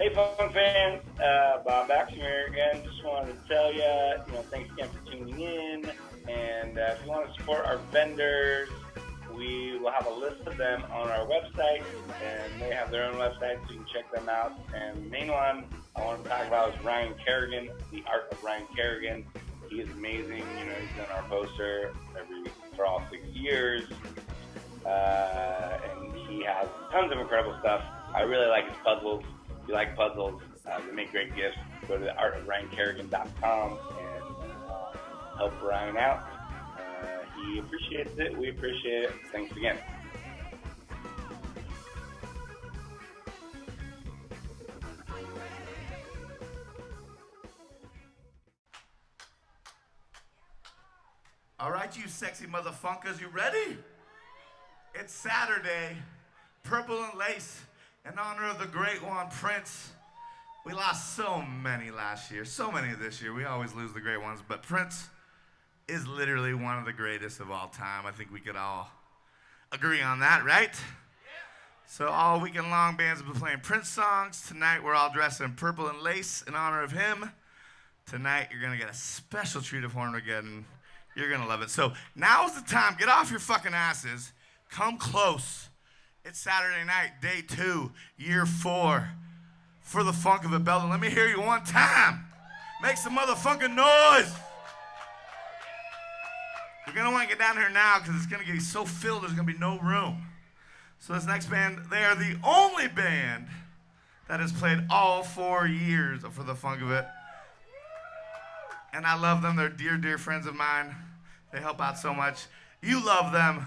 Hey, fun fans, Bob Backstrom here again. Just wanted to tell you, thanks again for tuning in. And if you want to support our vendors, we will have a list of them on our website, and they have their own website, so you can check them out. And the main one I want to talk about is Ryan Kerrigan, The Art of Ryan Kerrigan. He is amazing. He's done our poster for all 6 years, and he has tons of incredible stuff. I really like his puzzles. If you like puzzles, they make great gifts. Go to theartofryankerrigan.com and help Ryan out. He appreciates it. We appreciate it. Thanks again. All right, you sexy motherfuckers, you ready? It's Saturday, purple and lace, in honor of the great one, Prince. We lost so many last year, so many this year. We always lose the great ones, but Prince is literally one of the greatest of all time. I think we could all agree on that, right? Yeah. So all weekend long, bands have been playing Prince songs. Tonight, we're all dressed in purple and lace in honor of him. Tonight, you're going to get a special treat of Hornmageddon. You're going to love it. So now's the time. Get off your fucking asses. Come close. It's Saturday night, day 2, year 4. For the funk of it, Belden. Let me hear you one time. Make some motherfucking noise. You're going to want to get down here now because it's going to get so filled there's going to be no room. So this next band, they are the only band that has played all 4 years For the Funk of It. And I love them. They're dear, dear friends of mine. They help out so much. You love them.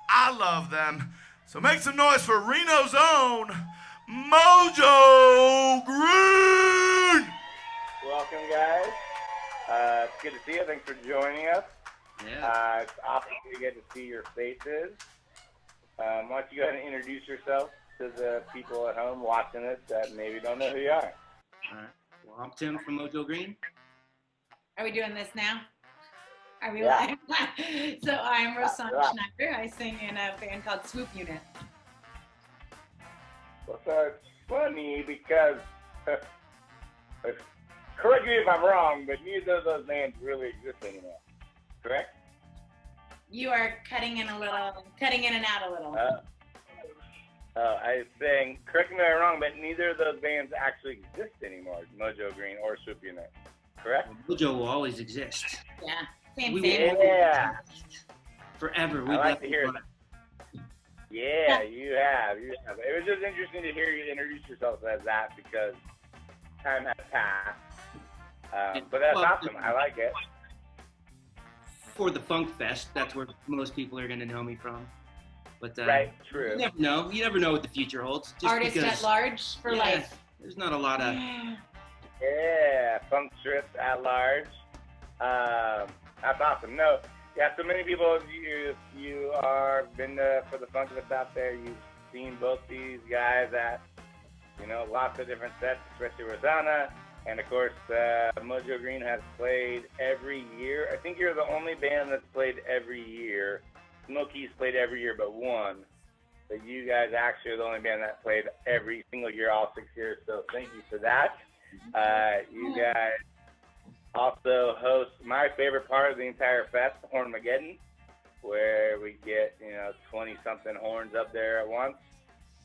I love them. So make some noise for Reno's own Mojo Green. Welcome, guys. It's good to see you. Thanks for joining us. Yeah. It's awesome to get to see your faces. Why don't you go ahead and introduce yourself to the people at home watching this that maybe don't know who you are. All right. Well, I'm Tim from Mojo Green. Are we doing this now? Are we Yeah. live? So I'm Rossana Schneider. I sing in a band called Swoop Unit. Well, so it's funny because, correct me if I'm wrong, but neither of those bands really exist anymore. Correct? You are cutting in and out a little. I was saying, correct me if I'm wrong, but neither of those bands actually exist anymore, Mojo Green or Swoop Unit. Correct? Mojo will always exist. Yeah. Same. Yeah. Forever. I like to hear it. Yeah, you have. It was just interesting to hear you introduce yourself as that because time has passed. But that's awesome. I like it. For the Funk Fest, that's where most people are going to know me from. But right, true. You never know. You never know what the future holds. Just Artist because, at large for life. There's not a lot of... Yeah, funk strips at large. That's awesome. No, yeah, so many people, you are been for the funk of it out there. You've seen both these guys at, lots of different sets, especially Rossana. And of course, Mojo Green has played every year. I think you're the only band that's played every year. Smokey's played every year but one. But you guys actually are the only band that played every single year, all 6 years. So thank you for that. You guys also host my favorite part of the entire fest, Hornmageddon, where we get 20-something horns up there at once.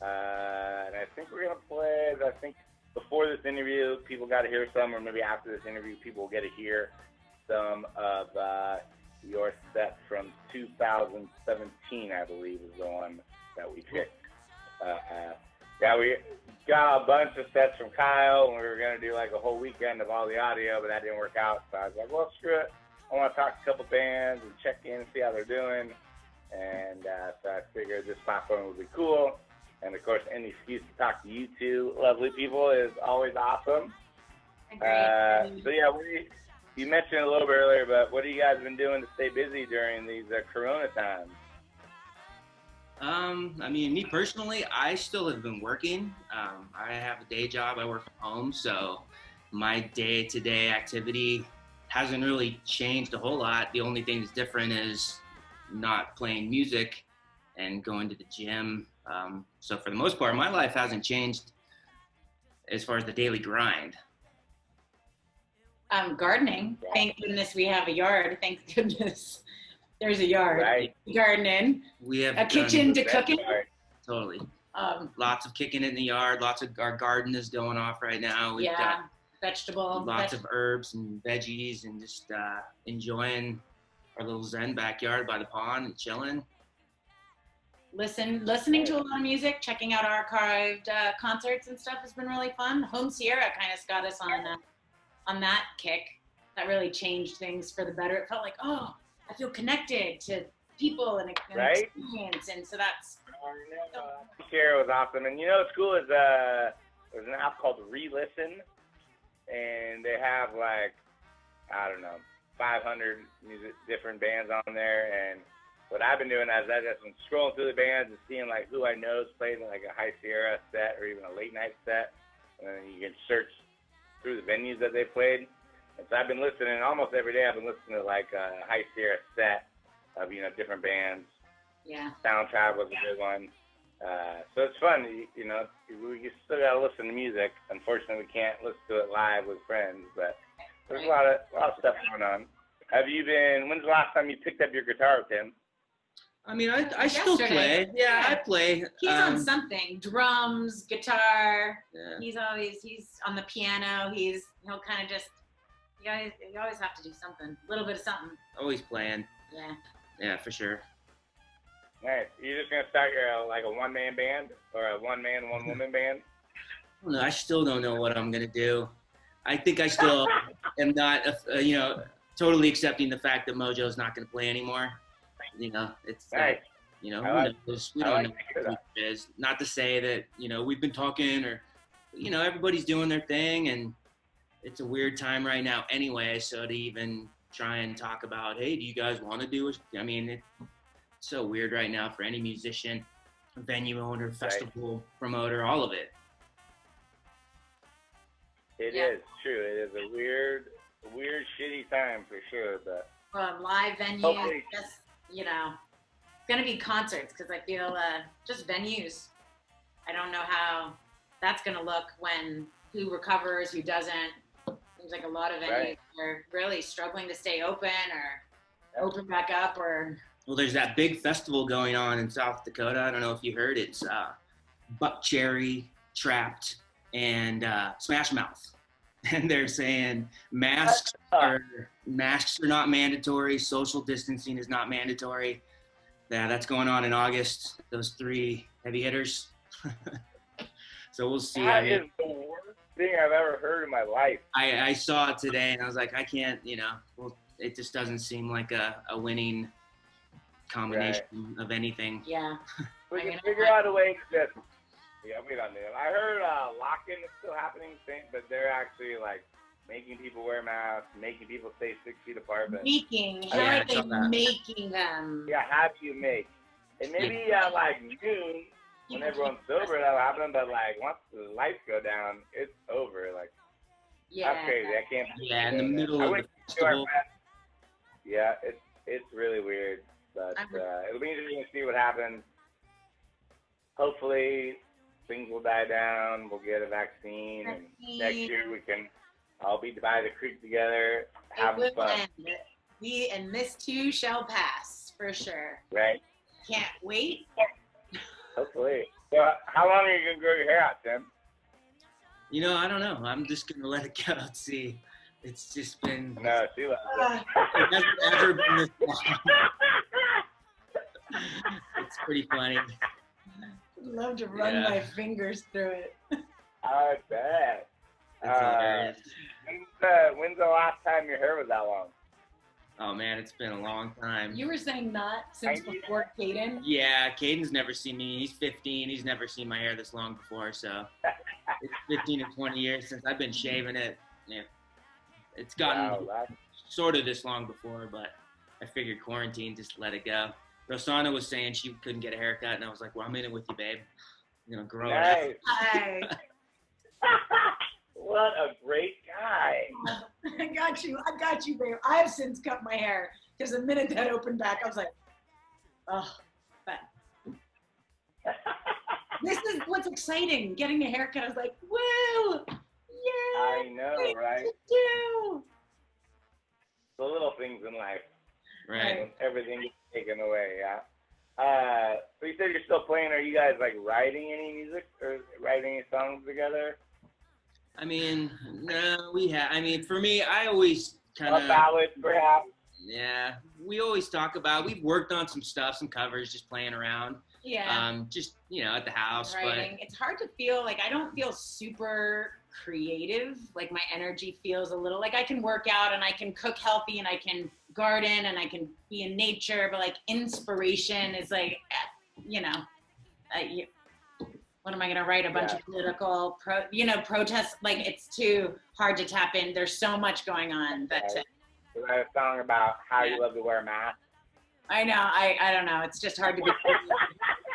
And I think we're gonna play. I think before this interview, people got to hear some, or maybe after this interview, people will get to hear some of your set from 2017, I believe, is the one that we picked. Yeah, we got a bunch of sets from Kyle, and we were going to do like a whole weekend of all the audio, but that didn't work out. So I was like, well, screw it. I want to talk to a couple bands and check in and see how they're doing. And so I figured this platform would be cool. And, of course, any excuse to talk to you two lovely people is always awesome. So, yeah, you mentioned it a little bit earlier, but what have you guys been doing to stay busy during these Corona times? I mean, me personally, I still have been working. I have a day job. I work from home, so my day-to-day activity hasn't really changed a whole lot. The only thing that's different is not playing music and going to the gym. So for the most part, my life hasn't changed as far as the daily grind? Gardening. Thank goodness we have a yard. Thank goodness there's a yard. Right. Gardening. We have A kitchen to cook in. Totally. Lots of kicking in the yard. Lots of our garden is going off right now. We've got vegetable. lots of herbs and veggies, and just enjoying our little zen backyard by the pond and chilling. Listening to a lot of music, checking out archived concerts and stuff has been really fun. Home Sierra kind of got us on that kick. That really changed things for the better. It felt like, oh, I feel connected to people and experience, and so that's. Sierra was awesome, and you know what's cool is there's an app called Re-Listen, and they have like, I don't know, 500 different bands on there, and what I've been doing is I've just been scrolling through the bands and seeing like who I know has played in like a High Sierra set or even a late night set, and then you can search through the venues that they played. And so I've been listening almost every day. I've been listening to like a High Sierra set of different bands. Yeah. Soundtrack was a good one. So it's fun. You still gotta listen to music. Unfortunately, we can't listen to it live with friends, but there's a lot of stuff going on. When's the last time you picked up your guitar, Tim? I mean, I still play. Yeah, I play. He's on something, drums, guitar. Yeah. He's on the piano. He'll kind of just, you always have to do something, a little bit of something. Always playing. Yeah. Yeah, for sure. Nice. You're just gonna start your like a one-man band or a one-man, one-woman band? No, I still don't know what I'm gonna do. I think I still am not, totally accepting the fact that Mojo is not gonna play anymore. It's nice. Who knows? We don't know what it is. Not to say that we've been talking or everybody's doing their thing, and it's a weird time right now anyway. So to even try and talk about, hey, do you guys want to do it? I mean, it's so weird right now for any musician, venue owner, festival promoter, all of it. It is true. It is a weird, shitty time for sure. But live venues, just it's gonna be concerts because I feel just venues. I don't know how that's gonna look when who recovers, who doesn't. Seems like a lot of venues are really struggling to stay open or open back up or. Well, there's that big festival going on in South Dakota. I don't know if you heard. It's Buck Cherry, Trapped, and Smash Mouth. And they're saying masks are not mandatory. Social distancing is not mandatory. Yeah, that's going on in August. Those three heavy hitters. So we'll see. That is the worst thing I've ever heard in my life. I saw it today, and I was like, I can't. It just doesn't seem like a winning combination of anything. Yeah. We can figure out a way to just. Yeah, we don't know. I heard lock-in is still happening, but they're actually like making people wear masks, making people stay 6 feet apart. But how are they making them? Yeah, how do you make? And maybe like June, when everyone's sober, that'll happen. But like once the lights go down, it's over. Like that's crazy. I can't. Yeah, in the middle of the festival. Yeah, it's really weird, but it'll be interesting to see what happens. Hopefully, things will die down. We'll get a vaccine, and next year we can all be by the creek together, having fun. And this too shall pass for sure. Right. Can't wait. Hopefully. So, how long are you gonna grow your hair out, Tim? I don't know. I'm just gonna let it go. See, it's just been. No, she loves it. It hasn't ever been this long. It's pretty funny. I'd love to run my fingers through it. I bet. When's the last time your hair was that long? Oh man, it's been a long time. You were saying not since before Caden? Yeah, Caden's never seen me. He's 15. He's never seen my hair this long before, so it's 15 to 20 years since I've been shaving it. Yeah, it's gotten sort of this long before, but I figured quarantine, just let it go. Rossana was saying she couldn't get a haircut, and I was like, well, I'm in it with you, babe. Grow it out. Nice. What a great guy. I got you, babe. I have since cut my hair because the minute that opened back, I was like, oh, but. This is what's exciting. Getting a haircut, I was like, woo! Yeah! I know, right? Do. The little things in life. Right. When everything gets taken away, yeah. So you said you're still playing. Are you guys like writing any music or writing any songs together? I mean, no, I mean, for me, I always kind of. A ballad, perhaps? Yeah, we always talk about, we've worked on some stuff, some covers, just playing around. Yeah. Just, at the house. Writing. It's hard to feel, like, I don't feel super creative. Like, my energy feels a little, like, I can work out and I can cook healthy and I can garden and I can be in nature, but, like, inspiration is, like, what am I going to write? A bunch of political, protests? Like, it's too hard to tap in. There's so much going on that... You write a song about how you love to wear a mask. I know. I don't know. It's just hard to be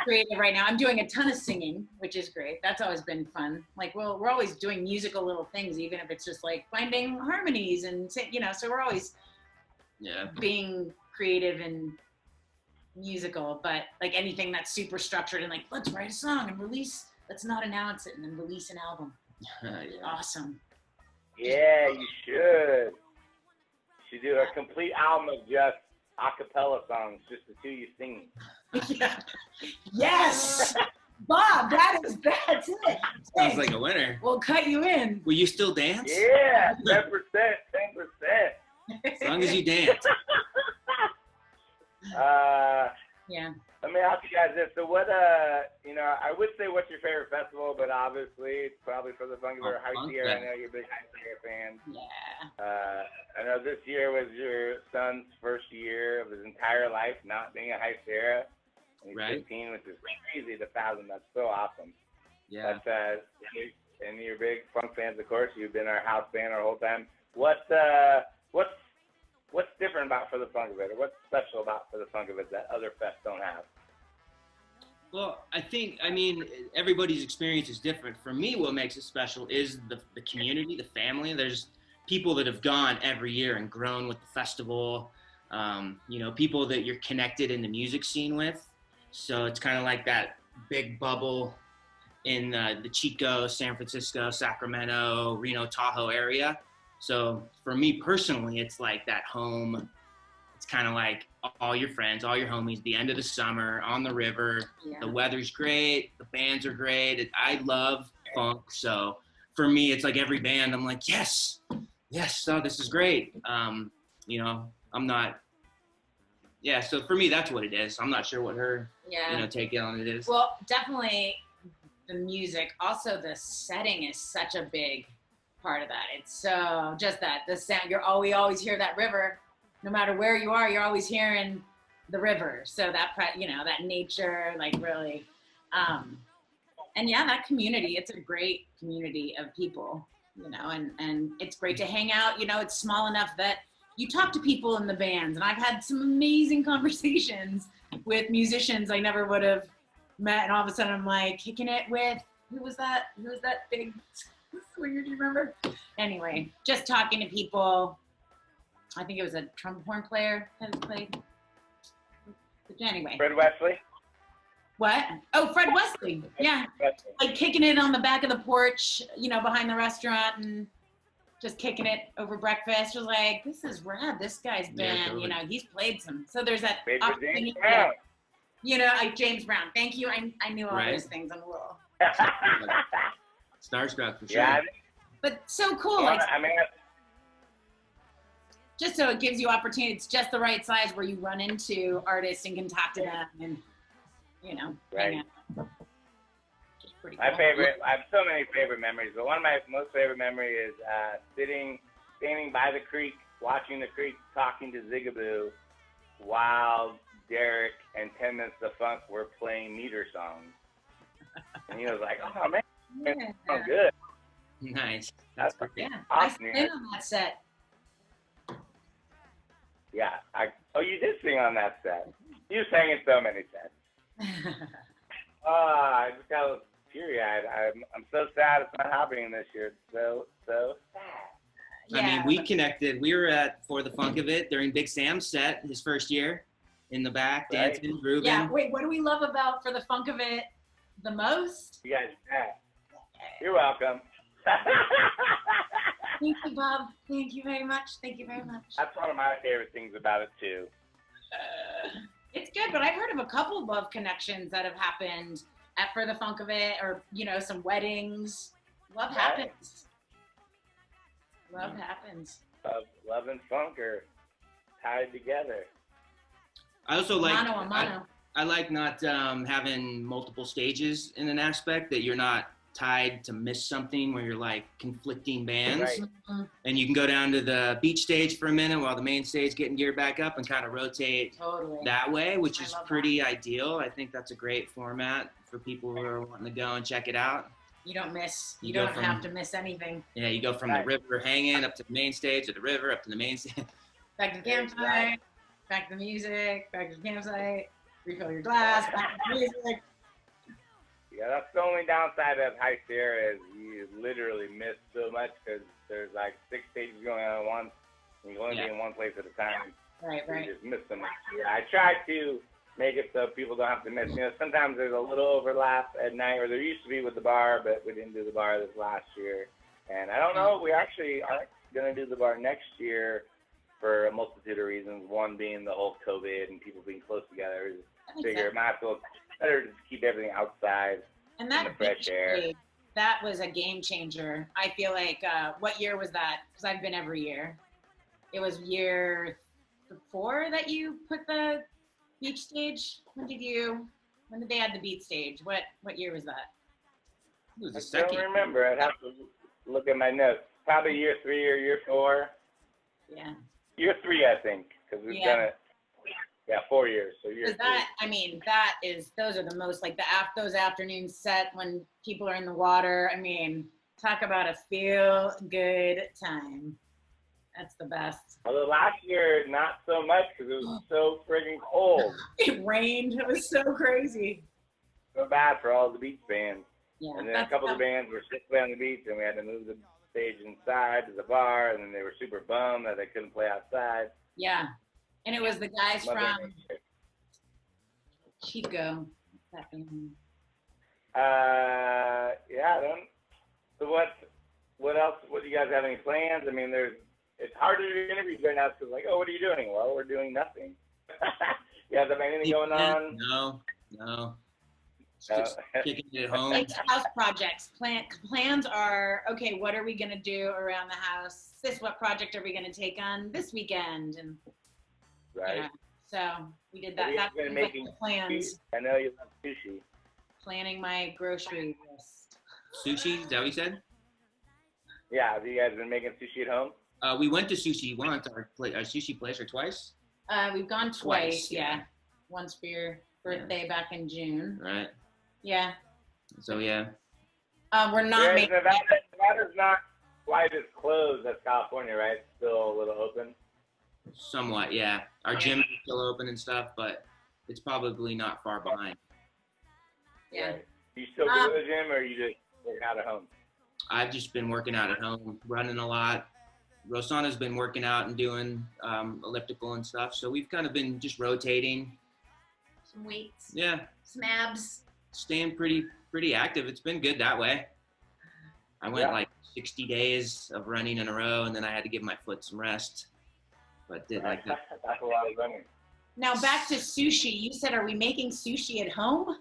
creative right now. I'm doing a ton of singing, which is great. That's always been fun. Like, well, we're always doing musical little things, even if it's just like finding harmonies and, so we're always being creative and musical, but like anything that's super structured and like, let's write a song and let's not announce it and then release an album. Awesome. Yeah, you should. You should do a complete album of just a cappella songs, just the two you singing. Yeah. Yes! Bob, that's it. Sounds like a winner. We'll cut you in. Will you still dance? Yeah, 10%. As long as you dance. Yeah. Let me ask you guys this. So what, I would say what's your favorite festival, but obviously it's probably for the Funk of High Sierra. I know you're a big High Sierra fan. Yeah. I know this year was your son's first year of his entire life not being a High Sierra. And he's 15, which is crazy, the 1,000. That's so awesome. Yeah. But, and you're big funk fans, of course. You've been our house band our whole time. What's different about For the Funk of It, or what's special about For the Funk of It that other fests don't have? Well, everybody's experience is different. For me, what makes it special is the community, the family. There's people that have gone every year and grown with the festival, people that you're connected in the music scene with. So it's kind of like that big bubble in the Chico, San Francisco, Sacramento, Reno, Tahoe area. So for me personally, it's like that home. It's kind of like all your friends, all your homies, the end of the summer on the river. Yeah. The weather's great. The bands are great. I love funk. So for me, it's like every band, I'm like, yes, oh, this is great. I'm not, so for me, that's what it is. I'm not sure what her, take on it is. Well, definitely the music. Also, the setting is such a big part of that. It's so just that the sound. We always hear that river. No matter where you are, you're always hearing the river. So that that nature, like really, and that community. It's a great community of people, and it's great to hang out. It's small enough that you talk to people in the bands, and I've had some amazing conversations with musicians I never would have met, and all of a sudden I'm like kicking it with who was that big singer, do you remember? Anyway, just talking to people. I think it was a trumpet horn player that played. But anyway. Fred Wesley? What? Oh, Fred Wesley. Yeah. Like kicking it on the back of the porch, behind the restaurant and just kicking it over breakfast. Was like, this is rad. This guy's been, totally. He's played some. So there's that opportunity. James Brown. Thank you. I knew all those things. I'm a little. Starstruck for sure. Yeah. But so cool. Just so it gives you opportunity. It's just the right size where you run into artists and can talk to them and, Right. Just pretty my cool. favorite, I have so many favorite memories, but one of my most favorite memories is standing by the creek, watching the creek, talking to Zigaboo while Derek and 10 Minutes of Funk were playing meter songs. And he was like, oh, man, it's so good. Nice. That's perfect. Yeah, awesome. I sang on that set. Yeah. You did sing on that set. You sang in so many sets. I just got a little teary-eyed. I'm so sad it's not happening this year. So sad. Yeah. We connected. We were at For the Funk of It during Big Sam's set, his first year, in the back, dancing, grooving. Yeah, wait, what do we love about For the Funk of It? the most. You guys, you're welcome. Thank you, Bob. Thank you very much. Thank you very much. That's one of my favorite things about it too. It's good, but I've heard of a couple of love connections that have happened at For the Funk of It, or some weddings. Love happens. Love happens. Love and funk are tied together. I also like Mano a mano. I like not having multiple stages in an aspect, that you're not tied to miss something where you're like conflicting bands. Right. Mm-hmm. And you can go down to the beach stage for a minute while the main stage getting geared back up and kind of rotate that way, which is pretty ideal. I think that's a great format for people who are wanting to go and check it out. You don't miss. You don't have to miss anything. Yeah, you go from the river hanging up to the main stage, or the river up to the main stage. Back to the campsite, back to the music, back to the campsite, refill your glass, back to the music. Yeah, that's the only downside of High Sierra is you literally miss so much because there's like 6 stages going on at once, and you only be in one place at a time. Right. You just miss so much. Yeah, I try to make it so people don't have to miss. Sometimes there's a little overlap at night, or there used to be with the bar, but we didn't do the bar this last year. And I don't know, we actually aren't going to do the bar next year for a multitude of reasons. One being the whole COVID and people being close together. I figure it might as well better to keep everything outside and that in the fresh air. That was a game changer. I feel like, what year was that? Because I've been every year. It was year 4 that you put the beach stage. When did they add the beach stage? What year was that? It was the I second. don't remember. I'd have to look at my notes. Probably year 3 or year 4. Yeah. Year 3, I think, because we've done it. Yeah, 4 years. So year 3. Those are the most, like those afternoons set when people are in the water. I mean, talk about a feel good time. That's the best. Although last year, not so much because it was so friggin' cold. It rained. It was so crazy. So bad for all the beach bands. Yeah, and then a couple of the bands were sick to play on the beach, and we had to move the stage inside to the bar, and then they were super bummed that they couldn't play outside. Yeah. And it was the guys from Chico. So what else? What do you guys have any plans? I mean, it's hard to do interviews right now because what are you doing? Well, we're doing nothing. You guys have anything going on? No. Just kicking it at home. It's house projects. Plans are, okay, what are we going to do around the house? What project are we going to take on this weekend? And right. So we did that. That's been making plans. I know you love sushi. Planning my grocery list. Sushi? Is that what you said? Yeah. Have you guys been making sushi at home? We went to sushi once, our sushi place, or twice? We've gone twice, yeah. Once for your birthday back in June. Right. Yeah. So, yeah. We're not making... Nevada's not quite as closed as California, right? It's still a little open. Somewhat, yeah. Our gym is still open and stuff, but it's probably not far behind. Yeah. Right. Do you still go to the gym, or you just work out at home? I've just been working out at home, running a lot. Rossana's been working out and doing elliptical and stuff, so we've kind of been just rotating. Some weights. Yeah. Some abs. Staying pretty active. It's been good that way. I went like 60 days of running in a row, and then I had to give my foot some rest. But did like that. That's a lot of running. Now back to sushi. You said, are we making sushi at home?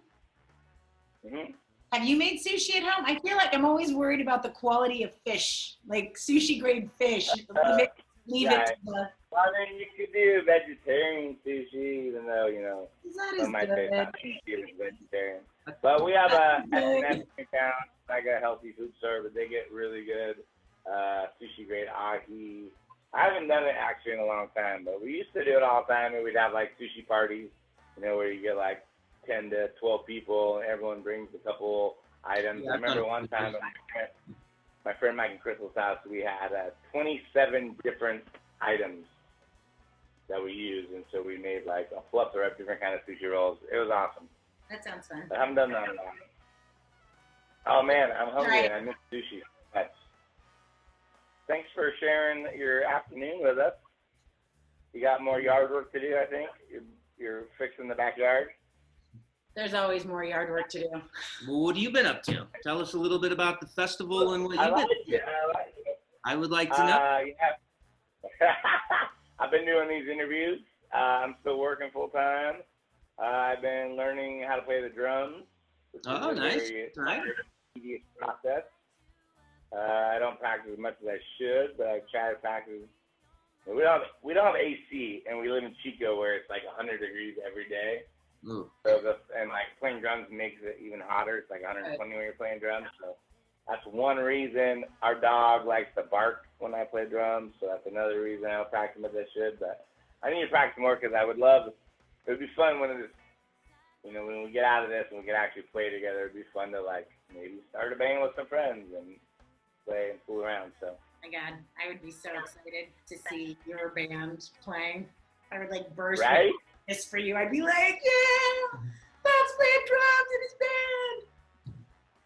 Mm-hmm. Have you made sushi at home? I feel like I'm always worried about the quality of fish, like sushi grade fish. Leave it to the... Well, I mean, you could do vegetarian sushi, even though, some might say not sushi is vegetarian. But we have an account, like a healthy food store, but they get really good sushi grade ahi. I haven't done it actually in a long time, but we used to do it all the time, and we'd have like sushi parties, where you get like 10 to 12 people, and everyone brings a couple items. Yeah, I remember one time at my friend Mike and Crystal's house, we had 27 different items that we used, and so we made like a plethora of different kind of sushi rolls. It was awesome. That sounds fun. I haven't done that in a while. Oh man, I'm hungry and I miss sushi so much. Thanks for sharing your afternoon with us. You got more yard work to do, I think. You're fixing the backyard. There's always more yard work to do. Well, what have you been up to? Tell us a little bit about the festival and what you've been I like doing. it. I would like to know. Yeah. I've been doing these interviews. I'm still working full time. I've been learning how to play the drums. Oh, nice. Right. Tedious process. I don't practice as much as I should, but I try to practice. We don't have AC, and we live in Chico where it's like 100 degrees every day. Ooh. So like playing drums makes it even hotter. It's like 120 when you're playing drums. So that's one reason. Our dog likes to bark when I play drums, so that's another reason I don't practice as I should. But I need to practice more because I would love. It would be fun when it's, when we get out of this and we can actually play together. It'd be fun to like maybe start a band with some friends and play and fool around. So. My God, I would be so excited to see your band playing. I would like burst right? this for you. I'd be like, yeah, Bob's playing drums in his band.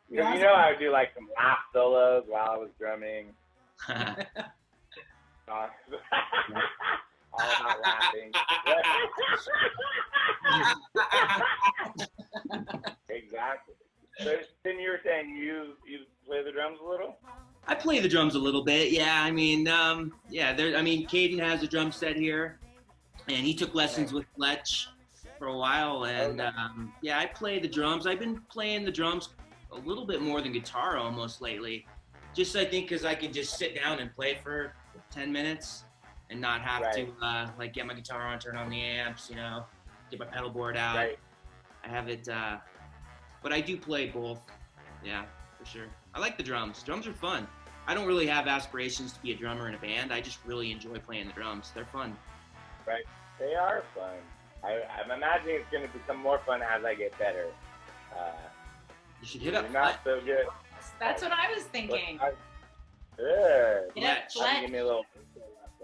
You know, I would do like some laugh solos while I was drumming. All about laughing. Exactly. So, Tim, you were saying you play the drums a little? I play the drums a little bit. Yeah, I mean, Caden has a drum set here, and he took lessons with Fletch for a while, and I play the drums. I've been playing the drums a little bit more than guitar almost lately, just I think because I can just sit down and play for 10 minutes and not have to get my guitar on, turn on the amps, get my pedal board out. Right. I have it, but I do play both. Yeah, for sure. I like the drums. Drums are fun. I don't really have aspirations to be a drummer in a band. I just really enjoy playing the drums. They're fun. Right. They are fun. I'm imagining it's going to become more fun as I get better. You should hit up. You're not so good. That's what I was thinking. Good. Yeah, Give me a little.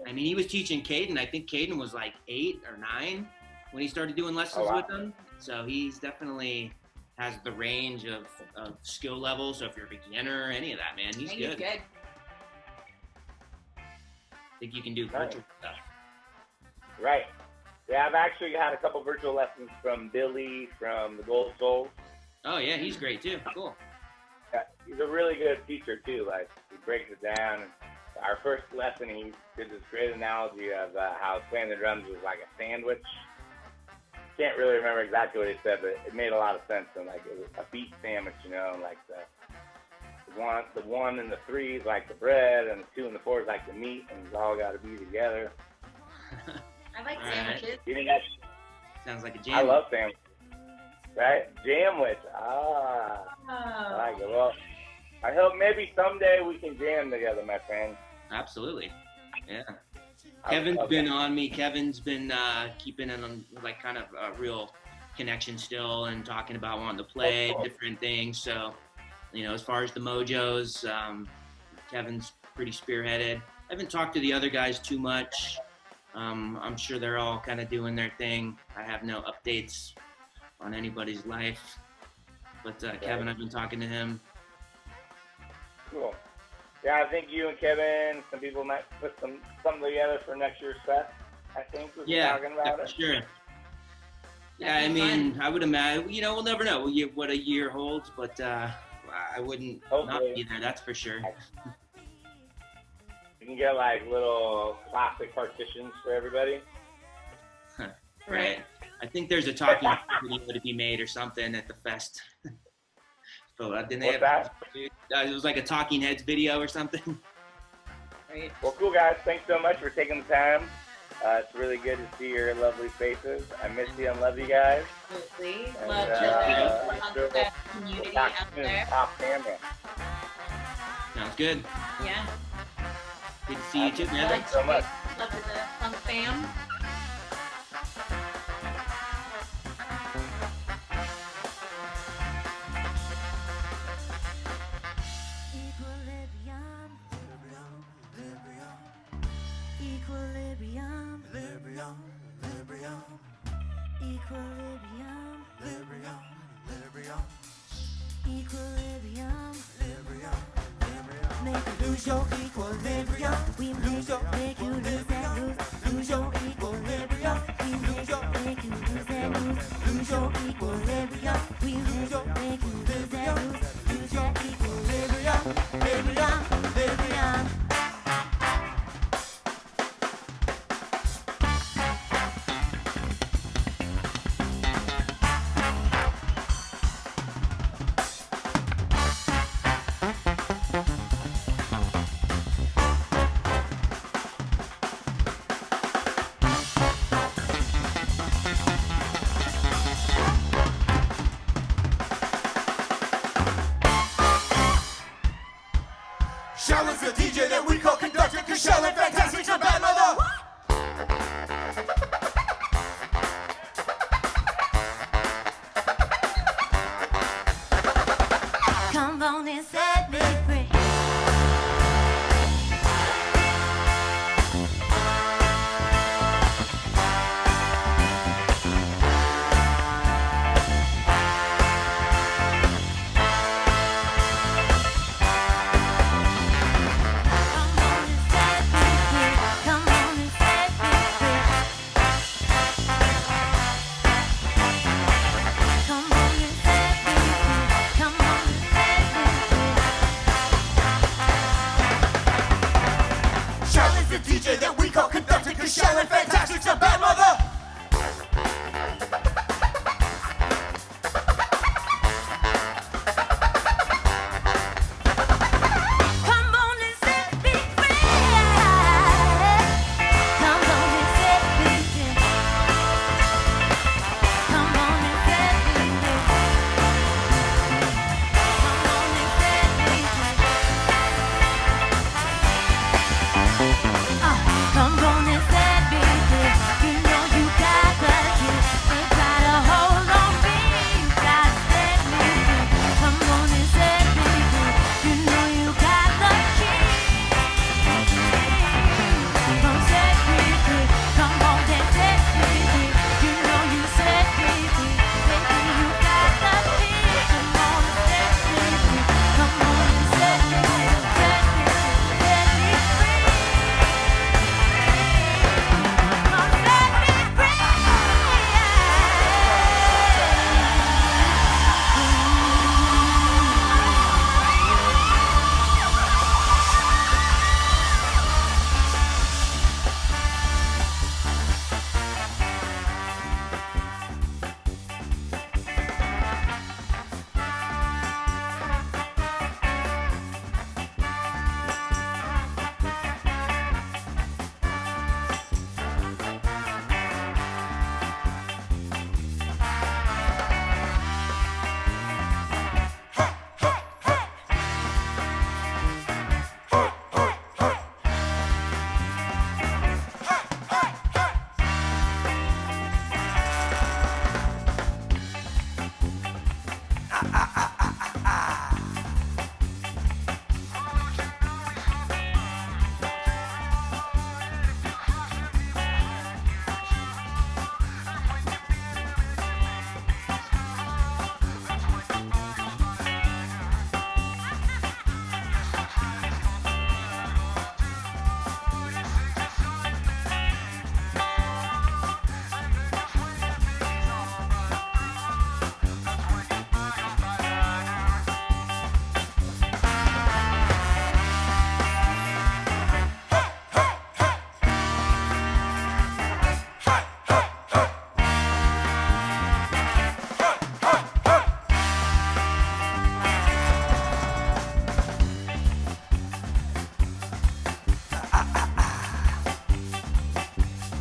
I mean, he was teaching Caden. I think Caden was like 8 or 9 when he started doing lessons with him. So he's definitely has the range of skill level. So if you're a beginner, any of that, man, he's good. He's good. I think you can do virtual stuff. Right. Yeah, I've actually had a couple virtual lessons from Billy from the Gold Souls. Oh yeah, he's great too. Cool. Yeah, he's a really good teacher too. Like he breaks it down. And our first lesson, he did this great analogy of how playing the drums was like a sandwich. Can't really remember exactly what he said, but it made a lot of sense. And like it was a beef sandwich, like the one and the 3 is like the bread, and the 2 and the 4 is like the meat, and it's all got to be together. I like sandwiches. Sounds like a jam. I love sandwiches. Right? Jamwich. I like it. Well, I hope maybe someday we can jam together, my friend. Absolutely. Yeah. Kevin's been on me. Kevin's been keeping in on like kind of a real connection still and talking about wanting to play different things. So, as far as the Mojos, Kevin's pretty spearheaded. I haven't talked to the other guys too much. I'm sure they're all kind of doing their thing. I have no updates on anybody's life. But Kevin, I've been talking to him. Cool. Yeah, I think you and Kevin, some people might put something together for next year's fest. I think we're talking about it. Sure. Yeah, I mean, I would imagine. We'll never know what a year holds, but I wouldn't not be there. That's for sure. You can get like little plastic partitions for everybody. Right. I think there's a talking video to be made or something at the fest. So didn't they it was like a Talking Heads video or something. Right. Well, cool guys. Thanks so much for taking the time. It's really good to see your lovely faces. I miss you and love you guys. Absolutely. Love the community out there. Top camera. Sounds good. Yeah. Good to see you too, man. Thanks so much. Love the funk fam. Lose your equilibrium. We make you lose and lose. Lose your equilibrium. We make you lose and lose. Lose your equilibrium. Shell is a DJ that we call conductor, cause Shell and Fantastic's a bad mother. Come on and set me free. DJ that we call conductor, cause Shell and Fantastic's a bad mother. Come on and set me free. Come on and set me free. Come on and set me free. Come on and set me free. Come on and set me free. You know you got the key. You gotta hold on me. You gotta set me free. Come on and set me free. You know you got the key. Come set me free. Come on and set me free. You know you set me free. Baby, you got the key. Come on and set me free. Come on and set me free. Set me free. Set me free. Come set me free.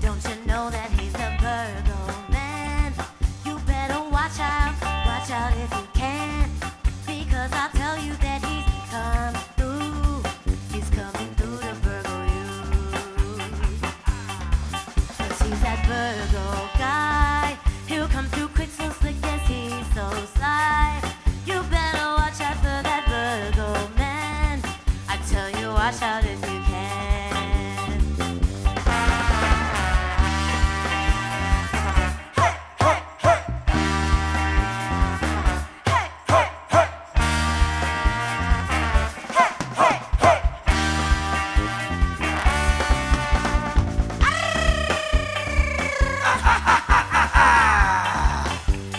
Don't you know that he's a Virgo man? You better watch out if you can. Because I'll tell you that he's coming through. He's coming through to Virgo you. 'Cause he's that Virgo guy. He'll come through quick, so slick, yes, he's so sly. You better watch out for that Virgo man. I tell you, watch out if you can.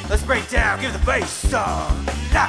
Let's break down, give the bass some. Nah.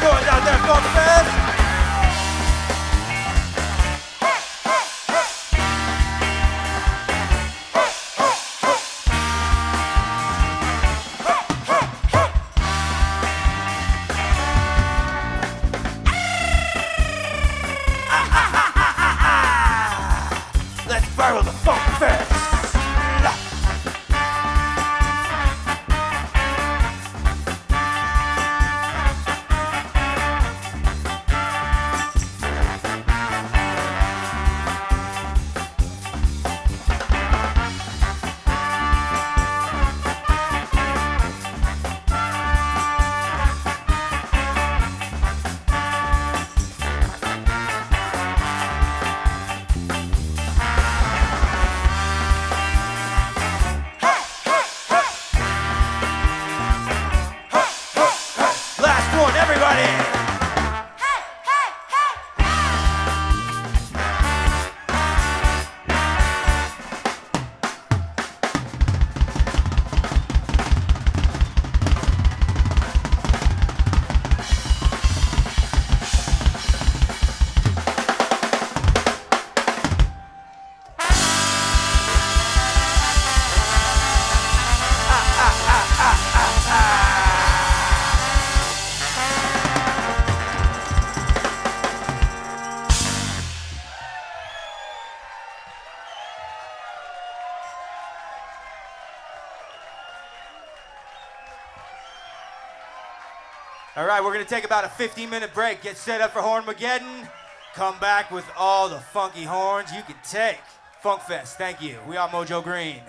noise out there, Funk Fest. Let's borrow the Funk Fest. All right, we're gonna take about a 15-minute break, get set up for Hornmageddon, come back with all the funky horns you can take. Funk Fest, thank you. We are Mojo Green.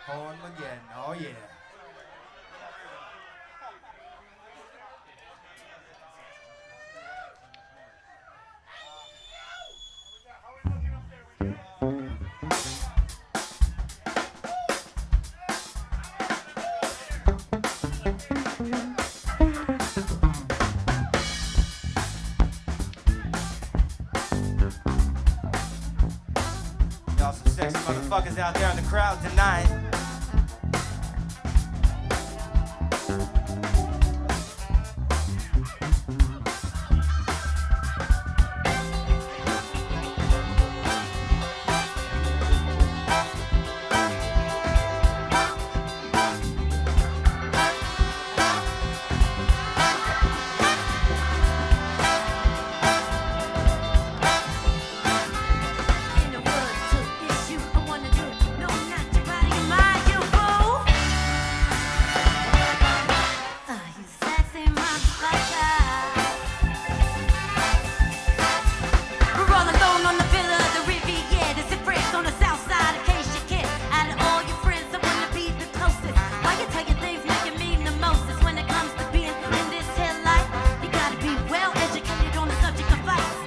Hornmageddon, oh yeah. Y'all some sexy motherfuckers out there in the crowd tonight. In the woods to issue, I wanna do no, not your body, my you fool. You sexy motherfucker. We're all alone on the villa of the Riviera. There's your friends on the south side of case you can. Out of all your friends, I wanna be the closest. Why you tell your things make you mean the mostest? When it comes to being in this here life, you gotta be well educated on the subject of vice.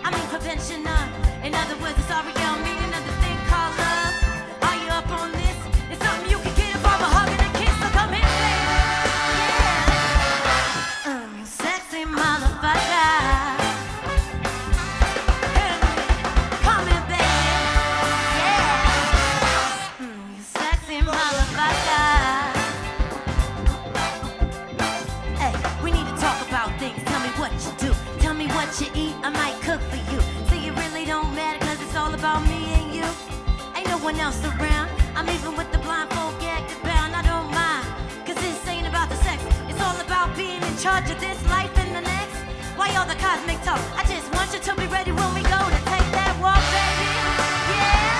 I mean prevention of. In other words, it's all real meaning of this thing called love. Are you up on this? It's something you can get from a hug and a kiss. So come here, baby. Yeah. You sexy motherfucker. Hey, come here, baby. Yeah. You sexy motherfucker. Hey, we need to talk about things. Tell me what you do. Tell me what you eat. I might cook for you. So it really don't matter, cause it's all about me and you. Ain't no one else around. I'm even with the blindfold gagged and bound. I don't mind, cause this ain't about the sex. It's all about being in charge of this life and the next. Why all the cosmic talk? I just want you to be ready when we go to take that walk, baby. Yeah.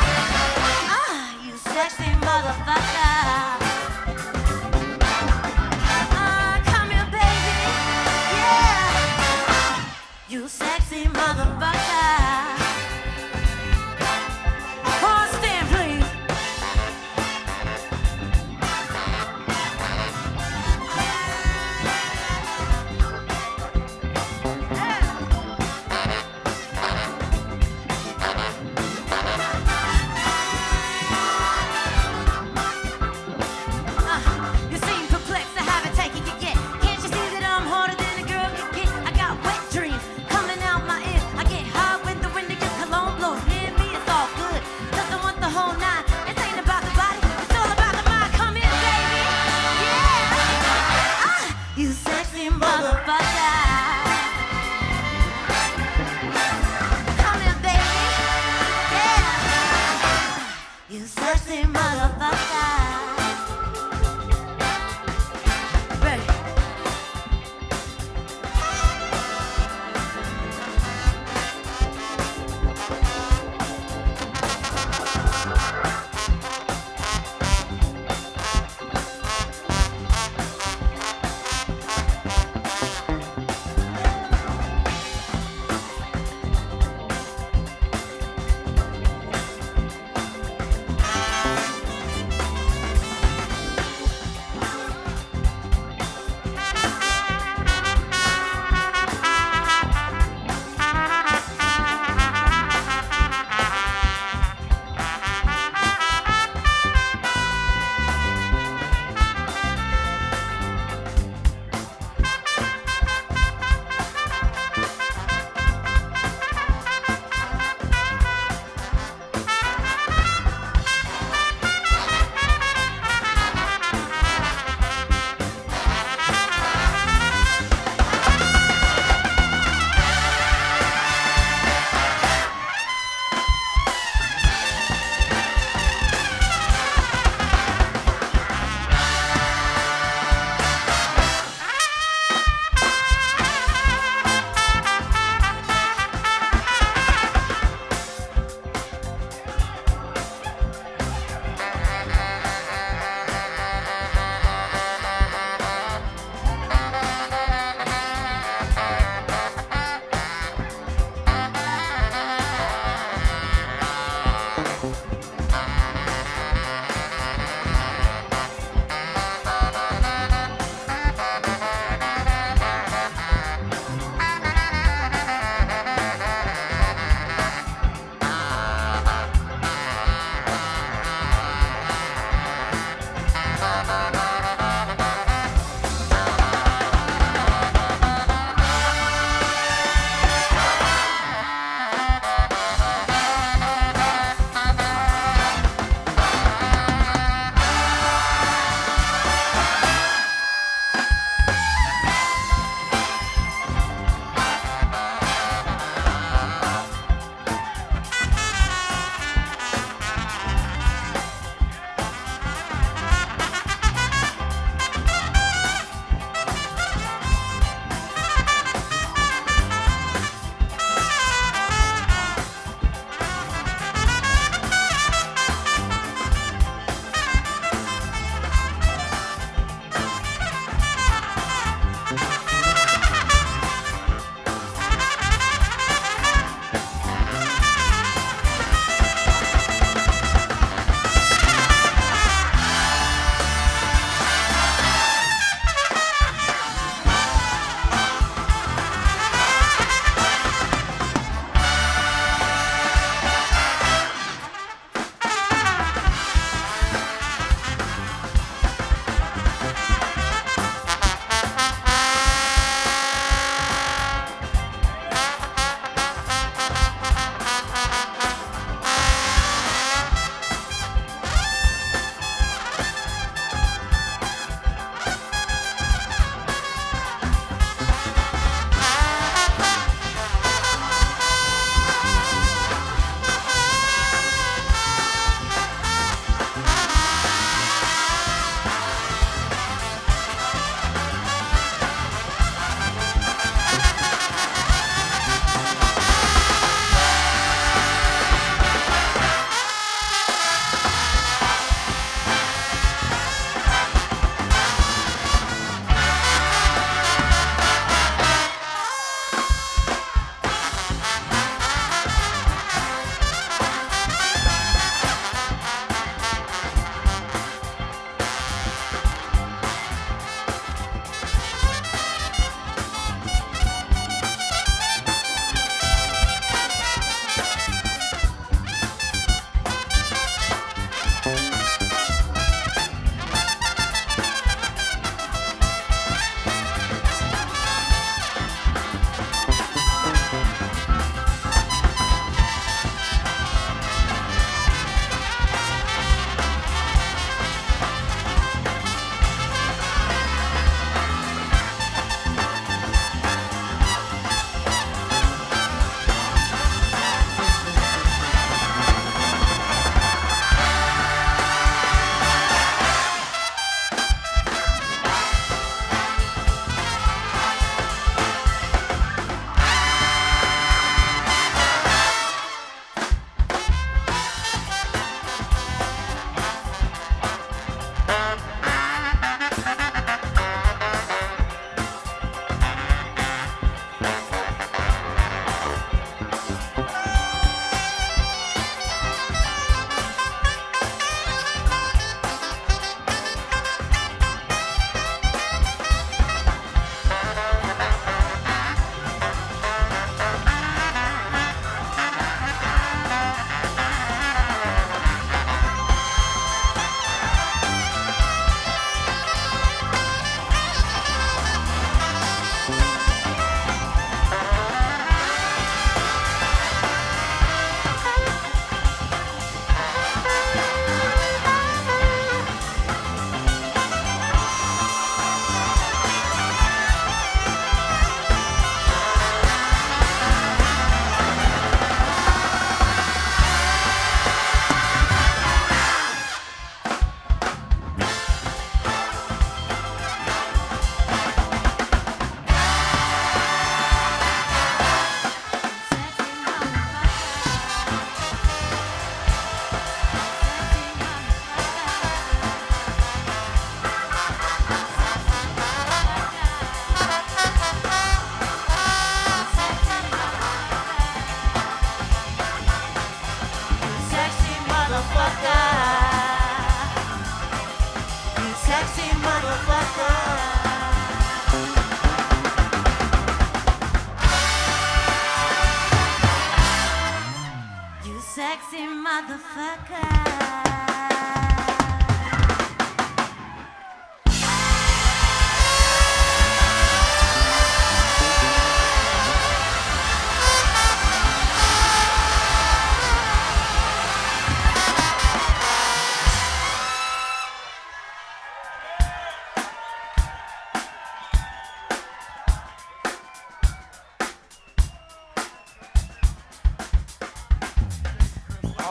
You sexy motherfucker. Come here, baby. Yeah. You sexy motherfucker. Oh, stand, please.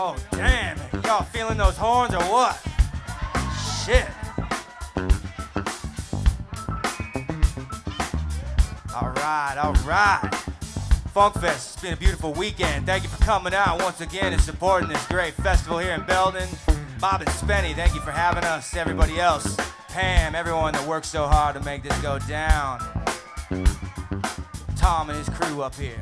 Oh, damn. Y'all feeling those horns or what? Shit. All right. Funk Fest, it's been a beautiful weekend. Thank you for coming out once again and supporting this great festival here in Belden. Bob and Spenny, thank you for having us. Everybody else, Pam, everyone that worked so hard to make this go down. Tom and his crew up here.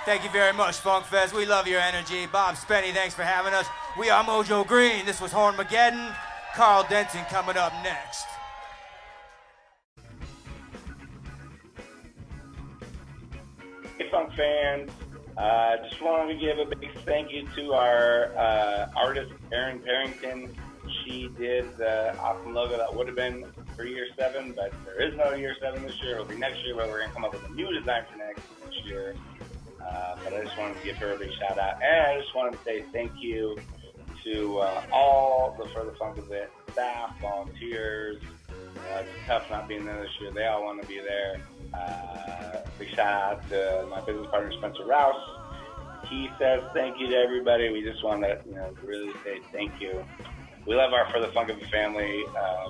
Thank you very much, Funk Fest. We love your energy. Bob Spenny, thanks for having us. We are Mojo Green. This was Hornmageddon. Carl Denton coming up next. Hey, Funk fans. Just wanted to give a big thank you to our artist, Erin Parrington. She did the awesome logo that would have been for year 7, but there is no year 7 this year. It'll be next year, but we're going to come up with a new design for next year. But I just wanted to give her a big shout out. And I just wanted to say thank you to all the For the Funk of It staff, volunteers. It's tough not being there this year. They all want to be there. Big shout out to my business partner, Spencer Rouse. He says thank you to everybody. We just want to really say thank you. We love our For the Funk of It family.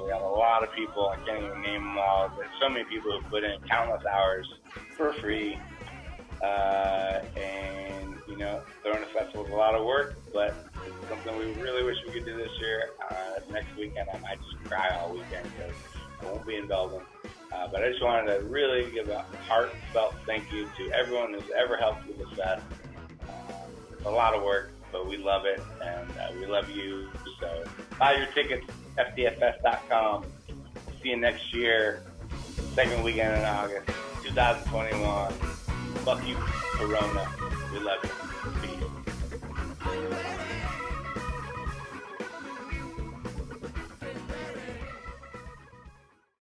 We have a lot of people. I can't even name them all. There's so many people who put in countless hours for free. And, throwing a festival is a lot of work, but it's something we really wish we could do this year. Next weekend, I might just cry all weekend because I won't be in Belgium. But I just wanted to really give a heartfelt thank you to everyone who's ever helped with this fest. It's a lot of work, but we love it, and we love you. So buy your tickets, FTFS.com. We'll see you next year, second weekend in August, 2021. Fuck you, Corona. We love you. Peace.